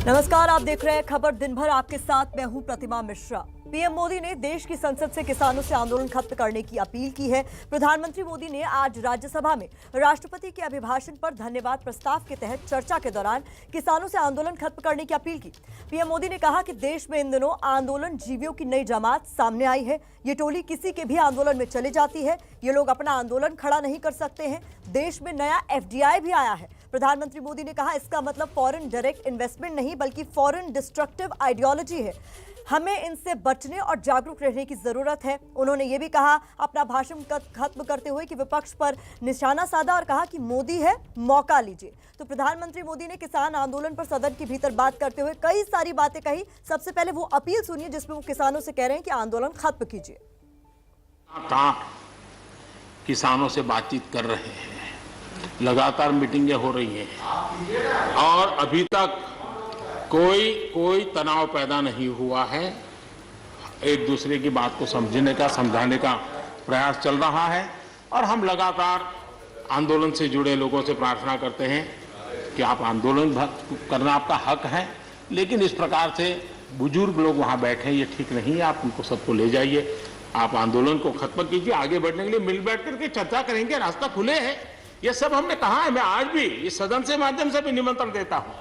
नमस्कार, आप देख रहे हैं खबर दिन भर। आपके साथ मैं हूं प्रतिमा मिश्रा। पीएम मोदी ने देश की संसद से किसानों से आंदोलन खत्म करने की अपील की है। प्रधानमंत्री मोदी ने आज राज्यसभा में राष्ट्रपति के अभिभाषण पर धन्यवाद प्रस्ताव के तहत चर्चा के दौरान किसानों से आंदोलन खत्म करने की अपील की। पीएम मोदी ने कहा कि देश में इन दिनों आंदोलन जीवियों की नई जमात सामने आई है। ये टोली किसी के भी आंदोलन में चली जाती है। ये लोग अपना आंदोलन खड़ा नहीं कर सकते हैं। देश में नया एफडीआई भी आया है। प्रधानमंत्री मोदी ने कहा, इसका मतलब फॉरेन डायरेक्ट इन्वेस्टमेंट नहीं बल्कि फॉरेन डिस्ट्रक्टिव आइडियोलॉजी है। हमें इनसे बचने और जागरूक रहने की जरूरत है। उन्होंने ये भी कहा अपना भाषण खत्म करते हुए कि विपक्ष पर निशाना साधा और कहा कि मोदी है, मौका लीजिए। तो प्रधानमंत्री मोदी ने किसान आंदोलन पर सदन के भीतर बात करते हुए कई सारी बातें कही। सबसे पहले वो अपील सुनिए जिसमें वो किसानों से कह रहे हैं कि आंदोलन खत्म कीजिए। किसानों से बातचीत कर रहे हैं, लगातार मीटिंगें हो रही हैं और अभी तक कोई तनाव पैदा नहीं हुआ है। एक दूसरे की बात को समझने का, समझाने का प्रयास चल रहा है और हम लगातार आंदोलन से जुड़े लोगों से प्रार्थना करते हैं कि आप आंदोलन करना आपका हक है, लेकिन इस प्रकार से बुजुर्ग लोग वहां बैठे ये ठीक नहीं है। आप उनको सबको ले जाइए, आप आंदोलन को खत्म कीजिए। आगे बढ़ने के लिए मिल बैठ करके चर्चा करेंगे, रास्ता खुले है। ये सब हमने कहा है। मैं आज भी इस सदन से माध्यम से भी निमंत्रण देता हूं।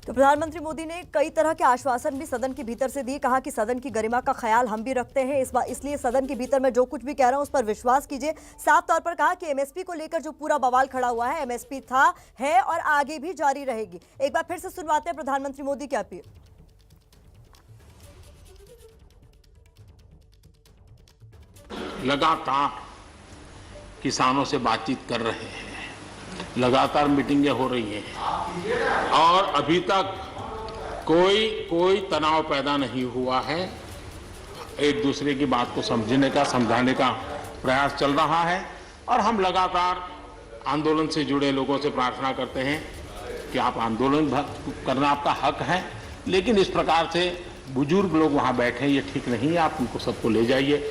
तो प्रधानमंत्री मोदी ने कई तरह के आश्वासन भी सदन के भीतर से दिए। कहा कि सदन की गरिमा का ख्याल हम भी रखते हैं, इसलिए सदन के भीतर मैं जो कुछ भी कह रहा हूं उस पर विश्वास कीजिए। साफ तौर पर कहा कि एमएसपी को लेकर जो पूरा बवाल खड़ा हुआ है, एमएसपी था, है और आगे भी जारी रहेगी। एक बार फिर से सुनवाते हैं प्रधानमंत्री मोदी की अपील। लगातार किसानों से बातचीत कर रहे हैं, लगातार मीटिंगें हो रही हैं और अभी तक कोई तनाव पैदा नहीं हुआ है। एक दूसरे की बात को समझने का, समझाने का प्रयास चल रहा है और हम लगातार आंदोलन से जुड़े लोगों से प्रार्थना करते हैं कि आप आंदोलन करना आपका हक है, लेकिन इस प्रकार से बुजुर्ग लोग वहां बैठे ये ठीक नहीं है। आप उनको सबको ले जाइए,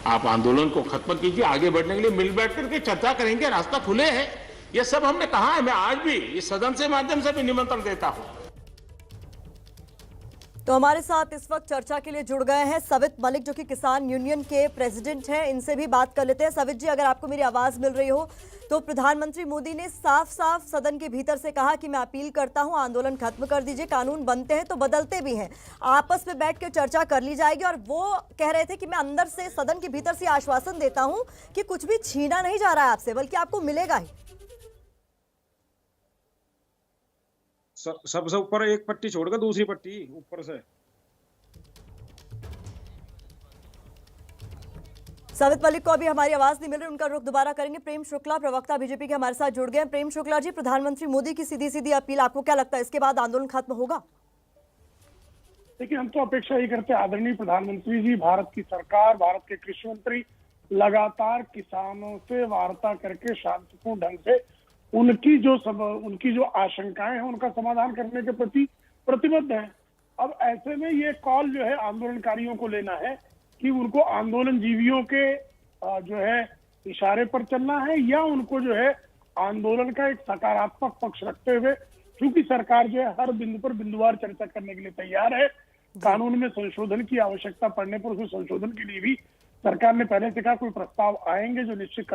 आप आंदोलन को खत्म कीजिए। आगे बढ़ने के लिए मिल बैठ करके चर्चा करेंगे, रास्ता खुले है। ये सब हमने कहा है। मैं आज भी इस सदन से माध्यम से भी निमंत्रण देता हूं। तो हमारे साथ इस वक्त चर्चा के लिए जुड़ गए हैं सवित मलिक, जो कि किसान यूनियन के प्रेसिडेंट हैं। इनसे भी बात कर लेते हैं। सवित जी, अगर आपको मेरी आवाज मिल रही हो तो प्रधानमंत्री मोदी ने साफ साफ सदन के भीतर से कहा कि मैं अपील करता हूं, आंदोलन खत्म कर दीजिए। कानून बनते हैं तो बदलते भी हैं, आपस में बैठ के चर्चा कर ली जाएगी। और वो कह रहे थे कि मैं अंदर से, सदन के भीतर से आश्वासन देता हूं कि कुछ भी छीना नहीं जा रहा है आपसे, बल्कि आपको मिलेगा ही। सबसे ऊपर एक पट्टी छोड़कर दूसरी पट्टी ऊपर से। सवित मलिक को अभी हमारी आवाज नहीं मिल रही, उनका रुख दोबारा करेंगे। प्रेम शुक्ला, प्रवक्ता बीजेपी के, हमारे साथ जुड़ गए हैं। प्रेम शुक्ला जी, प्रधानमंत्री मोदी की सीधी सीधी अपील, आपको क्या लगता है इसके बाद आंदोलन खत्म होगा? देखिए, हम तो अपेक्षा ही करते हैं आदरणीय प्रधानमंत्री जी, भारत की सरकार, भारत के कृषि मंत्री लगातार किसानों से वार्ता करके शांतिपूर्ण ढंग से उनकी जो आशंकाएं हैं उनका समाधान करने के प्रति प्रतिबद्ध है। अब ऐसे में ये कॉल जो है आंदोलनकारियों को लेना है कि उनको आंदोलन जीवियों के जो है इशारे पर चलना है या उनको जो है आंदोलन का एक सकारात्मक पक्ष रखते हुए, क्योंकि सरकार जो है हर बिंदु पर बिंदुवार चर्चा करने के लिए तैयार है। कानून में संशोधन की आवश्यकता पड़ने पर उसमें संशोधन के लिए भी सरकार ने पहले से कहा कोई प्रस्ताव आएंगे जो निश्चित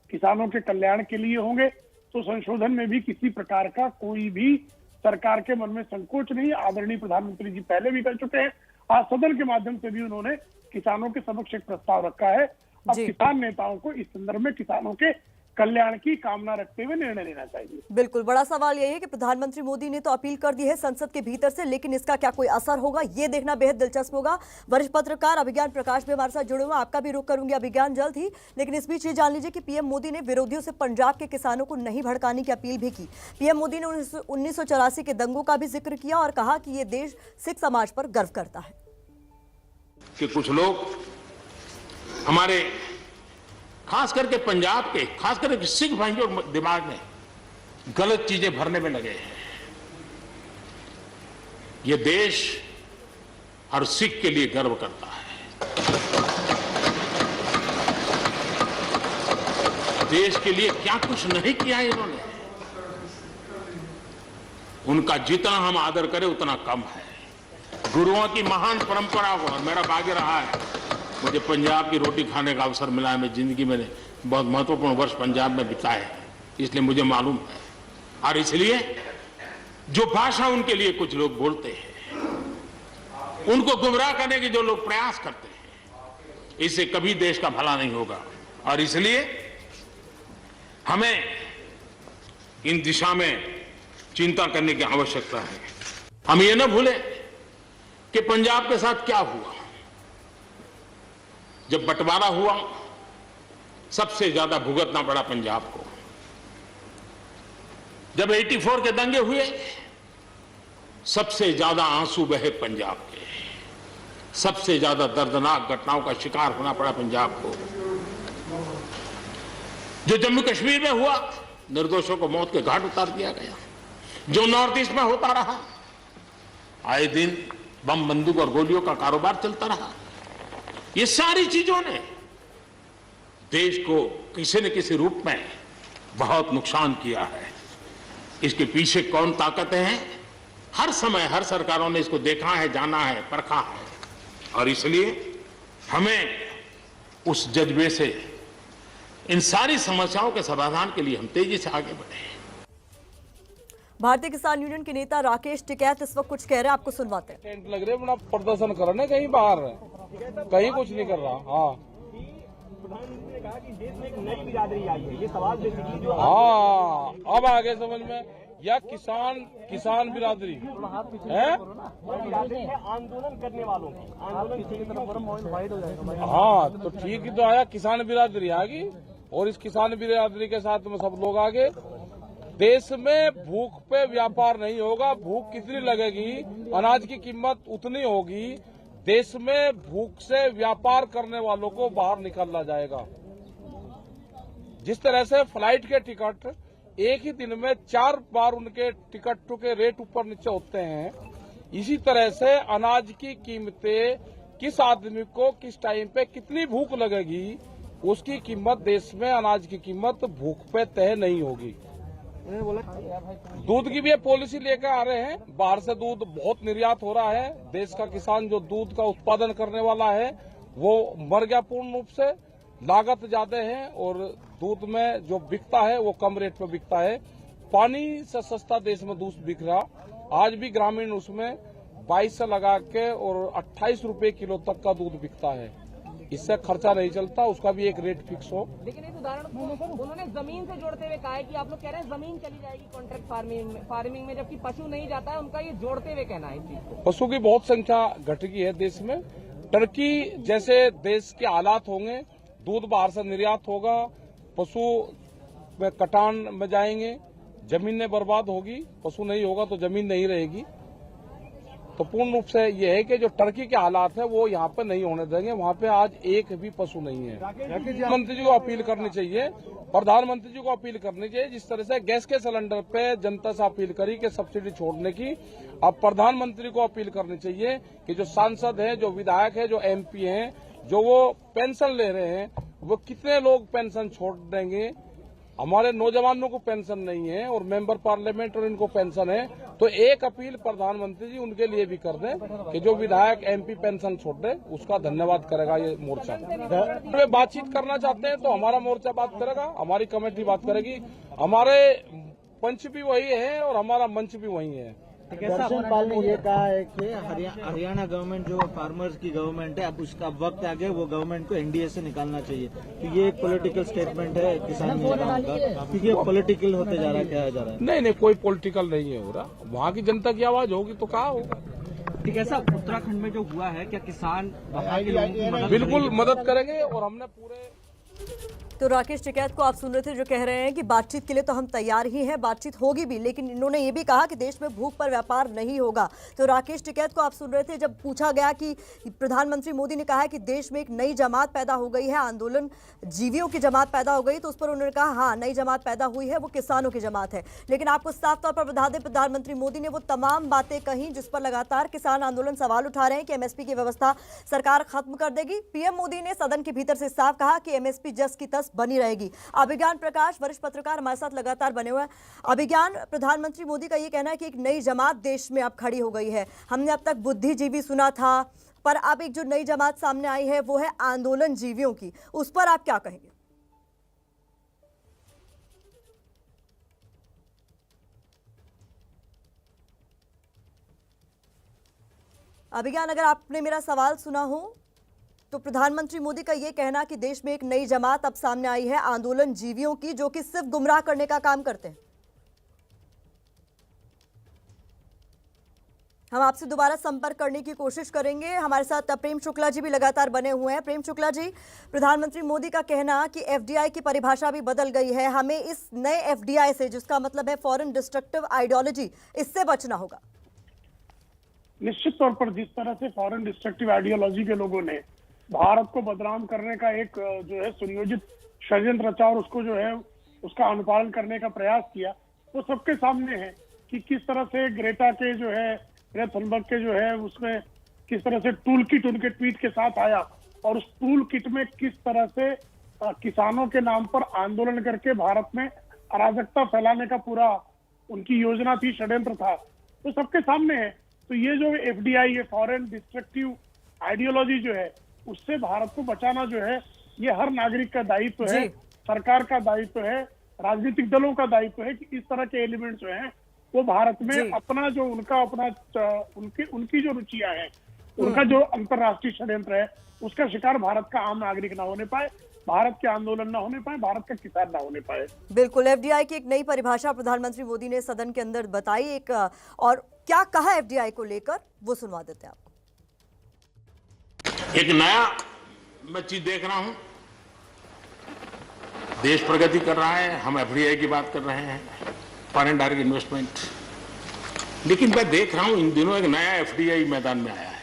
किसानों के कल्याण के लिए होंगे। तो संशोधन में भी किसी प्रकार का कोई भी सरकार के मन में संकोच नहीं। आदरणीय प्रधानमंत्री जी पहले भी कर चुके हैं, आज सदन के माध्यम से भी उन्होंने किसानों के समक्ष एक प्रस्ताव रखा है। अब किसान नेताओं को इस संदर्भ में किसानों के कल्याण की कामना रखते हुए निर्णय लेना चाहिए। बिल्कुल, बड़ा सवाल यही है कि प्रधानमंत्री मोदी ने तो अपील कर दी है संसद के भीतर से, लेकिन इसका क्या कोई असर होगा, ये देखना बेहद दिलचस्प होगा। वरिष्ठ पत्रकार अभिज्ञान प्रकाश भी हमारे साथ जुड़े हुए, आपका भी रुख करूंगी अभिज्ञान जल्द ही। लेकिन इस बीच ये जान लीजिए कि पीएम मोदी ने विरोधियों से पंजाब के किसानों को नहीं भड़काने की अपील भी की। पीएम मोदी ने 1984 के दंगों का भी जिक्र किया और कहा कि ये देश सिख समाज पर गर्व करता है। कि कुछ लोग हमारे खास करके पंजाब के, खास करके सिख भाइयों के दिमाग में गलत चीजें भरने में लगे हैं। ये देश हर सिख के लिए गर्व करता है। देश के लिए क्या कुछ नहीं किया इन्होंने। उनका जितना हम आदर करें उतना कम है। गुरुओं की महान परंपरा को, और मेरा भाग्य रहा है मुझे पंजाब की रोटी खाने का अवसर मिला है। मैं जिंदगी में बहुत महत्वपूर्ण वर्ष पंजाब में बिताए हैं, इसलिए मुझे मालूम है। और इसलिए जो भाषा उनके लिए कुछ लोग बोलते हैं, उनको गुमराह करने के जो लोग प्रयास करते हैं, इससे कभी देश का भला नहीं होगा। और इसलिए हमें इन दिशा में चिंता करने की आवश्यकता है। हम ये न भूलें कि पंजाब के साथ क्या हुआ। जब बंटवारा हुआ, सबसे ज्यादा भुगतना पड़ा पंजाब को। जब 84 के दंगे हुए, सबसे ज्यादा आंसू बहे पंजाब के, सबसे ज्यादा दर्दनाक घटनाओं का शिकार होना पड़ा पंजाब को। जो जम्मू कश्मीर में हुआ, निर्दोषों को मौत के घाट उतार दिया गया। जो नॉर्थ ईस्ट में होता रहा, आए दिन बम बंदूक और गोलियों का कारोबार चलता रहा। ये सारी चीजों ने देश को किसी न किसी रूप में बहुत नुकसान किया है। इसके पीछे कौन ताकतें हैं, हर समय हर सरकारों ने इसको देखा है, जाना है, परखा है। और इसलिए हमें उस जज्बे से इन सारी समस्याओं के समाधान के लिए हम तेजी से आगे बढ़े। भारतीय किसान यूनियन के नेता राकेश टिकैत इस वक्त कुछ कह रहे हैं, आपको सुनवाते हैं। टेंट लग रहे हैं, अपना प्रदर्शन कर रहे हैं, कहीं बाहर कहीं कुछ नहीं कर रहा। हाँ, प्रधानमंत्री ने कहा कि देश में एक नई बिरादरी आई है, ये सवाल बेसिकली जो हाँ अब आगे समझ में, या किसान बिरादरी है, आंदोलन करने वालों की आंदोलन। हाँ तो ठीक ही तो आया, किसान बिरादरी आ गई, और इस किसान बिरादरी के साथ में सब लोग आगे। देश में भूख पे व्यापार नहीं होगा। भूख कितनी लगेगी, अनाज की कीमत उतनी होगी। देश में भूख से व्यापार करने वालों को बाहर निकाला जाएगा। जिस तरह से फ्लाइट के टिकट एक ही दिन में 4 बार उनके टिकट के रेट ऊपर नीचे होते हैं, इसी तरह से अनाज की कीमतें किस आदमी को किस टाइम पे कितनी भूख लगेगी, उसकी कीमत देश में अनाज की कीमत भूख पे तय नहीं होगी। दूध की भी पॉलिसी लेकर आ रहे हैं। बाहर से दूध बहुत निर्यात हो रहा है। देश का किसान जो दूध का उत्पादन करने वाला है वो मर गया पूर्ण रूप से। लागत ज्यादा है और दूध में जो बिकता है वो कम रेट पे बिकता है। पानी से सस्ता देश में दूध बिक रहा। आज भी ग्रामीण उसमें 22 से लगा के और 28 रुपए किलो तक का दूध बिकता है। इससे खर्चा नहीं चलता, उसका भी एक रेट फिक्स हो। लेकिन एक उदाहरण उन्होंने जमीन से जोड़ते हुए कहा है कि आप लोग कह रहे हैं जमीन चली जाएगी कॉन्ट्रैक्ट फार्मिंग में, जबकि पशु नहीं जाता है। उनका ये जोड़ते हुए कहना है इस चीज को। पशु की बहुत संख्या घट गई है देश में। टर्की जैसे देश के हालात होंगे, दूध बाहर से निर्यात होगा, पशु में कटान में जाएंगे, जमीनें बर्बाद होगी। पशु नहीं होगा तो जमीन नहीं रहेगी। तो पूर्ण रूप से ये है कि जो टर्की के हालात है वो यहाँ पे नहीं होने देंगे। वहाँ पे आज एक भी पशु नहीं है। प्रधानमंत्री जी को अपील करनी चाहिए, प्रधानमंत्री जी को अपील करनी चाहिए। जिस तरह से गैस के सिलेंडर पे जनता से अपील करी कि सब्सिडी छोड़ने की, अब प्रधानमंत्री को अपील करनी चाहिए कि जो सांसद हैं, जो विधायक हैं, जो MP हैं, जो वो पेंशन ले रहे हैं, वो कितने लोग पेंशन छोड़ देंगे। हमारे नौजवानों को पेंशन नहीं है और मेंबर पार्लियामेंट और इनको पेंशन है। तो एक अपील प्रधानमंत्री जी उनके लिए भी कर दें कि जो विधायक MP पेंशन छोड़ दे, उसका धन्यवाद करेगा ये मोर्चा। वे बातचीत करना चाहते हैं तो हमारा मोर्चा बात करेगा, हमारी कमेटी बात करेगी। हमारे पंच भी वही है और हमारा मंच भी वही है। दर्शन पाल ने ये कहा है कि हरियाणा गवर्नमेंट जो फार्मर्स की गवर्नमेंट है, अब उसका वक्त आ गया, वो गवर्नमेंट को NDA से निकालना चाहिए। तो ये एक पॉलिटिकल स्टेटमेंट है किसान नेताओं का, क्योंकि ये पॉलिटिकल होते जा रहा है, क्या जा रहा है। नहीं, कोई पॉलिटिकल नहीं है हो रहा। वहाँ की जनता की आवाज होगी तो कहा होगा। ठीक है सर, उत्तराखंड में जो हुआ है, क्या किसान वहाँ के लोगों की बिल्कुल मदद करेंगे और हमने पूरे। तो राकेश टिकैत को आप सुन रहे थे, जो कह रहे हैं कि बातचीत के लिए तो हम तैयार ही हैं, बातचीत होगी भी, लेकिन इन्होंने ये भी कहा कि देश में भूख पर व्यापार नहीं होगा। तो राकेश टिकैत को आप सुन रहे थे जब पूछा गया कि प्रधानमंत्री मोदी ने कहा है कि देश में एक नई जमात पैदा हो गई है, आंदोलन जीवियों की जमात पैदा हो गई, तो उस पर उन्होंने कहा हाँ, नई जमात पैदा हुई है, वो किसानों की जमात है। लेकिन आपको साफ तौर पर बता दें, प्रधानमंत्री मोदी ने वो तमाम बातें कही जिस पर लगातार किसान आंदोलन सवाल उठा रहे हैं कि MSP की व्यवस्था सरकार खत्म कर देगी। PM मोदी ने सदन के भीतर से साफ कहा कि MSP जस की तस बनी रहेगी। अभिज्ञान प्रकाश वरिष्ठ पत्रकार हमारे साथ लगातार बने हुए हैं। अभिज्ञान, प्रधानमंत्री मोदी का ये कहना है कि एक नई जमात देश में अब खड़ी हो गई है। हमने अब तक बुद्धिजीवी सुना था, पर अब एक जो नई जमात सामने आई है वो है आंदोलन जीवियों की। उस पर आप क्या कहेंगे? अभिज्ञान, अगर आपने मेरा सवाल सुना हो तो प्रधानमंत्री मोदी का यह कहना कि देश में एक नई जमात अब सामने आई है आंदोलन जीवियों की, जो कि सिर्फ गुमराह करने का काम करते हैं। हम आपसे दोबारा संपर्क करने की कोशिश करेंगे। हमारे साथ प्रेम शुक्ला जी भी लगातार बने हुए हैं। प्रेम शुक्ला जी, प्रधानमंत्री मोदी का कहना कि एफडीआई की परिभाषा भी बदल गई है, हमें इस नए एफडीआई से, जिसका मतलब है फॉरेन डिस्ट्रक्टिव आइडियोलॉजी, इससे बचना होगा। निश्चित तौर पर जिस तरह से फॉरेन डिस्ट्रक्टिव आइडियोलॉजी के लोगों ने भारत को बदनाम करने का एक जो है सुनियोजित षड्यंत्र रचा और उसको जो है उसका अनुपालन करने का प्रयास किया, वो सबके सामने है कि किस तरह से ग्रेटा के जो है ग्रेटा थनबर्ग के जो है उसमें किस तरह से टूल किट उनके ट्वीट के साथ आया और उस टूल किट में किस तरह से किसानों के नाम पर आंदोलन करके भारत में अराजकता फैलाने का पूरा उनकी योजना थी, षड्यंत्र था, तो सबके सामने है। तो ये जो एफडीआई है, फॉरेन डिस्ट्रक्टिव आइडियोलॉजी जो है, उससे भारत को बचाना जो है ये हर नागरिक का दायित्व है, सरकार का दायित्व है, राजनीतिक दलों का दायित्व है कि इस तरह के एलिमेंट जो हैं वो भारत में अपना जो उनकी जो रुचियां हैं, उनका जो अंतर्राष्ट्रीय षड्यंत्र है, उसका शिकार भारत का आम नागरिक ना होने पाए, भारत के आंदोलन ना होने पाए, भारत का किसान ना होने पाए। बिल्कुल, एफडीआई की एक नई परिभाषा प्रधानमंत्री मोदी ने सदन के अंदर बताई। एक और क्या कहा एफडीआई को लेकर, वो सुनवा देते हैं आपको। एक नया मैं चीज देख रहा हूं, देश प्रगति कर रहा है, हम एफडीआई की बात कर रहे हैं, फॉरेन डायरेक्ट इन्वेस्टमेंट, लेकिन मैं देख रहा हूं इन दिनों एक नया एफडीआई मैदान में आया है।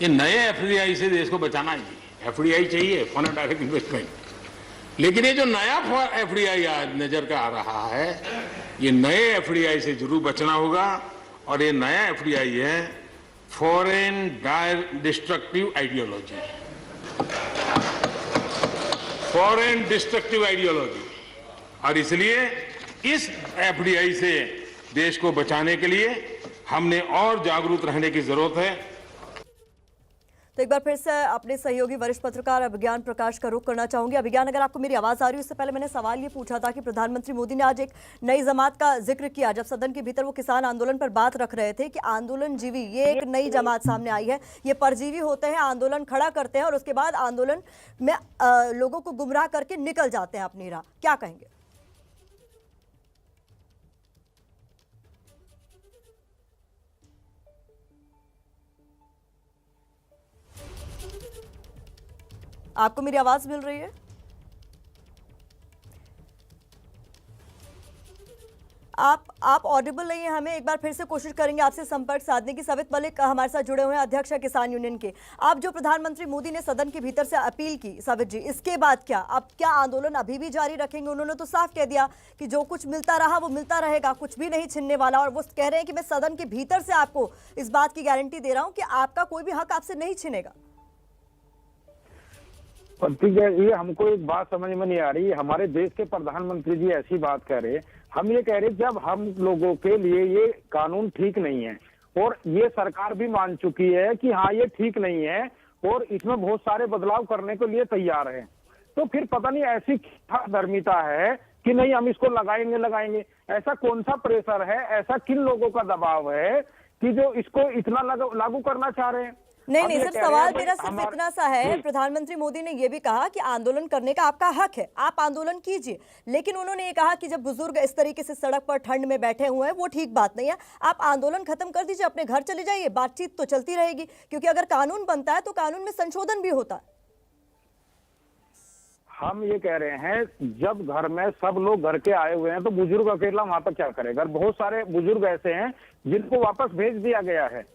ये नए एफडीआई से देश को बचाना ही, एफडीआई चाहिए, फॉरेन डायरेक्ट इन्वेस्टमेंट, लेकिन ये जो नया एफडीआई आज नजर का आ रहा है, ये नए एफडीआई से जरूर बचना होगा। और ये नया एफडीआई है foreign destructive ideology, foreign destructive ideology, और इसलिए इस एफडीआई से देश को बचाने के लिए हमने और जागरूक रहने की जरूरत है। तो एक बार फिर से अपने सहयोगी वरिष्ठ पत्रकार अभिज्ञान प्रकाश का रुख करना चाहूंगी। अभिज्ञान, अगर आपको मेरी आवाज आ रही है, उससे पहले मैंने सवाल ये पूछा था कि प्रधानमंत्री मोदी ने आज एक नई जमात का जिक्र किया, जब सदन के भीतर वो किसान आंदोलन पर बात रख रहे थे कि आंदोलन जीवी, ये एक नई जमात सामने आई है, ये परजीवी होते हैं, आंदोलन खड़ा करते हैं और उसके बाद आंदोलन में लोगों को गुमराह करके निकल जाते हैं अपनी राह। क्या कहेंगे? आपको मेरी आवाज मिल रही है? आप ऑडिबल नहीं है हमें। एक बार फिर से कोशिश करेंगे आपसे संपर्क साधने की। सवित मलिक हमारे साथ जुड़े हुए हैं, अध्यक्ष है किसान यूनियन के। आप जो प्रधानमंत्री मोदी ने सदन के भीतर से अपील की, सवित जी, इसके बाद क्या, अब क्या आंदोलन अभी भी जारी रखेंगे? उन्होंने तो साफ कह दिया कि जो कुछ मिलता रहा वो मिलता रहेगा, कुछ भी नहीं छिनने वाला, और वो कह रहे हैं कि मैं सदन के भीतर से आपको इस बात की गारंटी दे रहा हूं कि आपका कोई भी हक आपसे नहीं छिनेगा। ये हमको एक बात समझ में नहीं आ रही, हमारे देश के प्रधानमंत्री जी ऐसी बात कह रहे, हम ये कह रहे जब हम लोगों के लिए ये कानून ठीक नहीं है और ये सरकार भी मान चुकी है कि हाँ ये ठीक नहीं है और इसमें बहुत सारे बदलाव करने के लिए तैयार है, तो फिर पता नहीं ऐसी क्या धर्मिता है कि नहीं हम इसको लगाएंगे। ऐसा कौन सा प्रेशर है, ऐसा किन लोगों का दबाव है कि जो इसको इतना लागू करना चाह रहे हैं? नहीं, सिर्फ सवाल मेरा सिर्फ इतना सा है, प्रधानमंत्री मोदी ने यह भी कहा कि आंदोलन करने का आपका हक है, आप आंदोलन कीजिए, लेकिन उन्होंने ये कहा कि जब बुजुर्ग इस तरीके से सड़क पर ठंड में बैठे हुए हैं वो ठीक बात नहीं है, आप आंदोलन खत्म कर दीजिए, अपने घर चले जाइए, बातचीत तो चलती रहेगी, क्योंकि अगर कानून बनता है तो कानून में संशोधन भी होता है। हम ये कह रहे हैं जब घर में सब लोग घर के आए हुए हैं तो बुजुर्ग अकेला वहां पर क्या करेगा? बहुत सारे बुजुर्ग ऐसे हैं जिनको वापस भेज दिया गया है,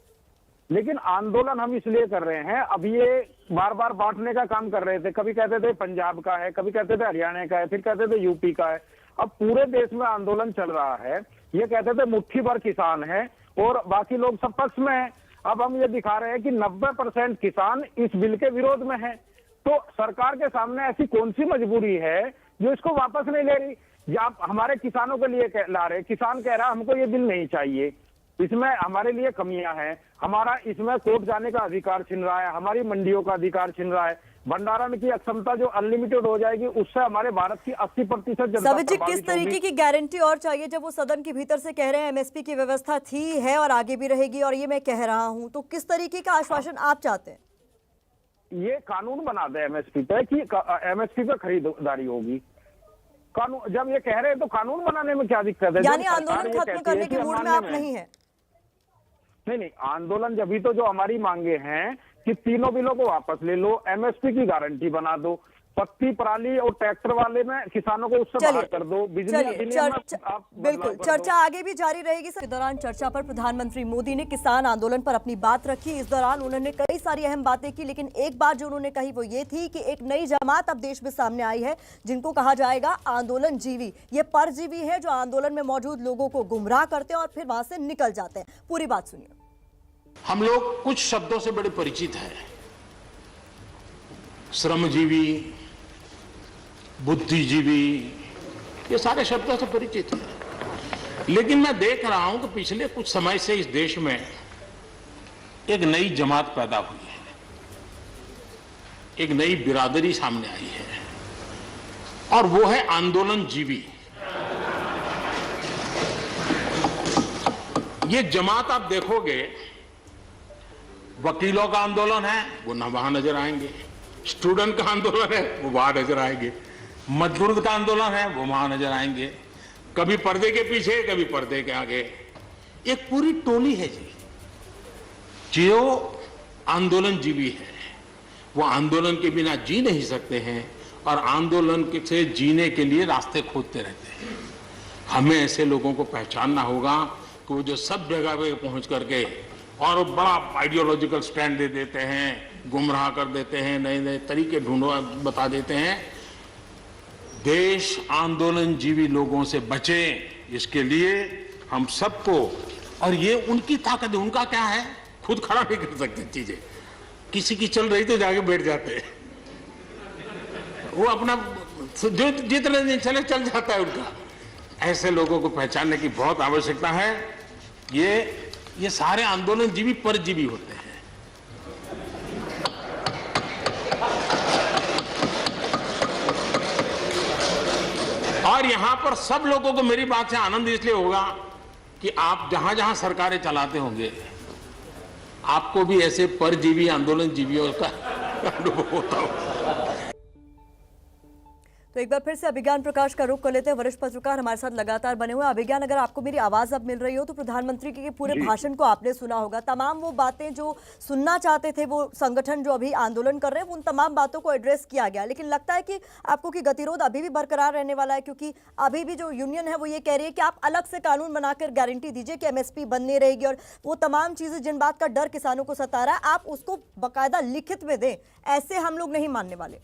लेकिन आंदोलन हम इसलिए कर रहे हैं, अब ये बार बार बांटने का काम कर रहे थे, कभी कहते थे पंजाब का है, कभी कहते थे हरियाणा का है, फिर कहते थे यूपी का है, अब पूरे देश में आंदोलन चल रहा है। ये कहते थे मुट्ठी भर किसान है और बाकी लोग सब पक्ष में है। अब हम ये दिखा रहे हैं कि 90% किसान इस बिल के विरोध में है, तो सरकार के सामने ऐसी कौन सी मजबूरी है जो इसको वापस नहीं ले रही? या आप हमारे किसानों के लिए ला रहे, किसान कह रहा हमको ये बिल नहीं चाहिए, इसमें हमारे लिए कमियां हैं, हमारा इसमें कोर्ट जाने का अधिकार छिन रहा है, हमारी मंडियों का अधिकार छिन रहा है, भंडारण की अक्षमता जो अनलिमिटेड हो जाएगी उससे हमारे भारत की 80% जनता सवित जी, किस प्रभावित तरीके होगी। की गारंटी और चाहिए जब वो सदन के भीतर से कह रहे हैं एमएसपी की व्यवस्था थी, है और आगे भी रहेगी और ये मैं कह रहा हूं, तो किस तरीके का आश्वासन आप चाहते हैं? ये कानून बना दे एमएसपी पे कि एमएसपी पे खरीदारी होगी। कानून जब ये कह रहे हैं तो कानून बनाने में क्या दिक्कत है? यानी आंदोलन खत्म करने के मूड में आप नहीं है? नहीं, आंदोलन जब भी तो जो हमारी मांगे हैं कि तीनों बिलों को वापस ले लो, एमएसपी की गारंटी बना दो, पत्ती पराली और ट्रैक्टर वाले में किसानों को उससे बाहर कर दो, बिजली बिल्कुल चर्चा आगे भी जारी रहेगी। इस दौरान चर्चा पर प्रधानमंत्री मोदी ने किसान आंदोलन पर अपनी बात रखी। इस दौरान उन्होंने कई सारी अहम बातें की, लेकिन एक बात जो उन्होंने कही वो ये थी कि एक नई जमात अब देश में सामने आई है जिनको कहा जाएगा आंदोलन जीवी। ये परजीवी है जो आंदोलन में मौजूद लोगों को गुमराह करते हैं और फिर वहां से निकल जाते हैं। पूरी बात सुनिए। हम लोग कुछ शब्दों से बड़े परिचित हैं, श्रमजीवी, बुद्धिजीवी, ये सारे शब्दों से परिचित हैं। लेकिन मैं देख रहा हूं कि पिछले कुछ समय से इस देश में एक नई जमात पैदा हुई है, एक नई बिरादरी सामने आई है और वो है आंदोलन जीवी। ये जमात आप देखोगे, वकीलों का आंदोलन है वो न वहां नजर आएंगे, स्टूडेंट का आंदोलन है वो वहां नजर आएंगे, मजदूर का आंदोलन है वो वहां नजर आएंगे, कभी पर्दे के पीछे कभी पर्दे के आगे। एक पूरी टोली है जी जो आंदोलन जीवी है। वो आंदोलन के बिना जी नहीं सकते हैं और आंदोलन से जीने के लिए रास्ते खोजते रहते हैं। हमें ऐसे लोगों को पहचानना होगा कि वो जो सब जगह पे पहुंच करके और बड़ा आइडियोलॉजिकल स्टैंड दे देते हैं, गुमराह कर देते हैं, नए नए तरीके बता देते हैं। देश आंदोलन जीवी लोगों से बचे, इसके लिए हम सबको, और ये उनकी ताकत है। उनका क्या है, खुद खड़ा नहीं कर सकते चीजें, किसी की चल रही तो जाके बैठ जाते हैं, वो अपना जो जितने दिन चले चल जाता है उनका। ऐसे लोगों को पहचानने की बहुत आवश्यकता है। ये सारे आंदोलन जीवी परजीवी होते हैं। और यहां पर सब लोगों को मेरी बात से आनंद इसलिए होगा कि आप जहां जहां सरकारें चलाते होंगे आपको भी ऐसे परजीवी आंदोलन जीवियों का अनुभव होता होगा। तो एक बार फिर से अभिज्ञान प्रकाश का रुख कर लेते हैं। वरिष्ठ पत्रकार हमारे साथ लगातार बने हुए। अभिज्ञान, अगर आपको मेरी आवाज अब मिल रही हो तो प्रधानमंत्री के पूरे भाषण को आपने सुना होगा। तमाम वो बातें जो सुनना चाहते थे वो संगठन जो अभी आंदोलन कर रहे हैं, उन तमाम बातों को एड्रेस किया गया। लेकिन लगता है कि आपको कि गतिरोध अभी भी बरकरार रहने वाला है, क्योंकि अभी भी जो यूनियन है वो ये कह रही है कि आप अलग से कानून बनाकर गारंटी दीजिए कि एमएसपी बनने रहेगी और वो तमाम चीजें जिन बात का डर किसानों को सता रहा है आप उसको बाकायदा लिखित में दें। ऐसे हम लोग नहीं मानने वाले।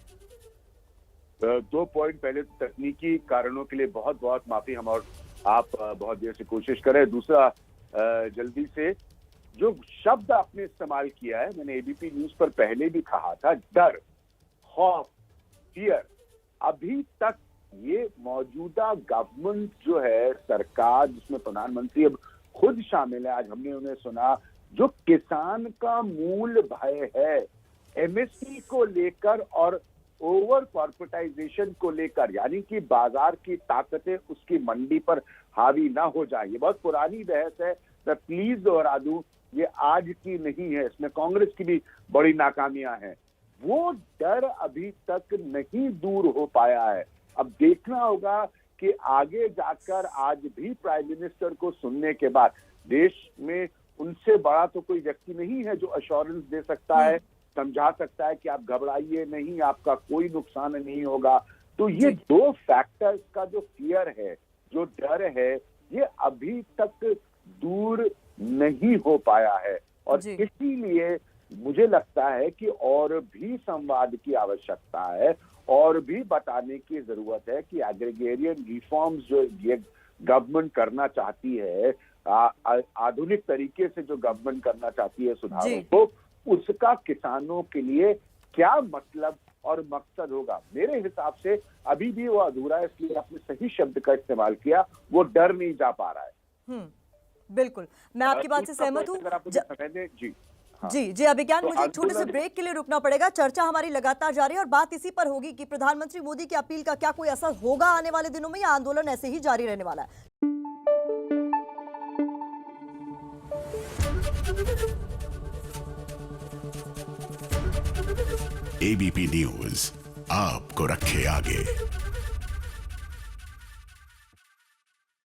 2 पॉइंट पहले तो तकनीकी कारणों के लिए बहुत बहुत माफी, हम और आप बहुत देर से कोशिश करें। दूसरा, जल्दी से जो शब्द आपने इस्तेमाल किया है, मैंने एबीपी न्यूज पर पहले भी कहा था, डर, खौफ, फियर। अभी तक ये मौजूदा गवर्नमेंट जो है, सरकार जिसमें प्रधानमंत्री अब खुद शामिल है, आज हमने उन्हें सुना, जो किसान का मूल भय है एमएसपी को लेकर और ओवर कॉर्पोरेटाइजेशन को लेकर, यानी कि बाजार की ताकतें उसकी मंडी पर हावी ना हो जाए। ये बहुत पुरानी बहस है, मैं प्लीज दोहरा दूं, ये आज की नहीं है, इसमें कांग्रेस की भी बड़ी नाकामियां हैं। वो डर अभी तक नहीं दूर हो पाया है। अब देखना होगा कि आगे जाकर, आज भी प्राइम मिनिस्टर को सुनने के बाद देश में उनसे बड़ा तो कोई व्यक्ति नहीं है जो अश्योरेंस दे सकता है, समझा सकता है कि आप घबराइए नहीं, आपका कोई नुकसान नहीं होगा। तो ये 2 फैक्टर्स का जो फियर है, जो डर है, ये अभी तक दूर नहीं हो पाया है। और इसीलिए मुझे लगता है कि और भी संवाद की आवश्यकता है, और भी बताने की जरूरत है कि एग्रीगेरियन रिफॉर्म्स जो ये गवर्नमेंट करना चाहती है, आधुनिक तरीके से जो गवर्नमेंट करना चाहती है सुधारों को, उसका किसानों के लिए क्या मतलब और मकसद होगा। मेरे हिसाब से अभी भी वो अधूरा है, इसलिए आपने सही शब्द का इस्तेमाल किया, वो डर नहीं जा पा रहा है। बिल्कुल, मैं आपकी बात से सहमत हूँ। अगर आप मुझे समय दें, जी हाँ। जी अभिज्ञान, मुझे एक छोटे से ब्रेक के लिए रुकना पड़ेगा। चर्चा हमारी लगातार जारी है और बात इसी पर होगी कि प्रधानमंत्री मोदी की अपील का क्या कोई असर होगा आने वाले दिनों में, या आंदोलन ऐसे ही जारी रहने वाला है। एबीपी न्यूज आपको रखे आगे।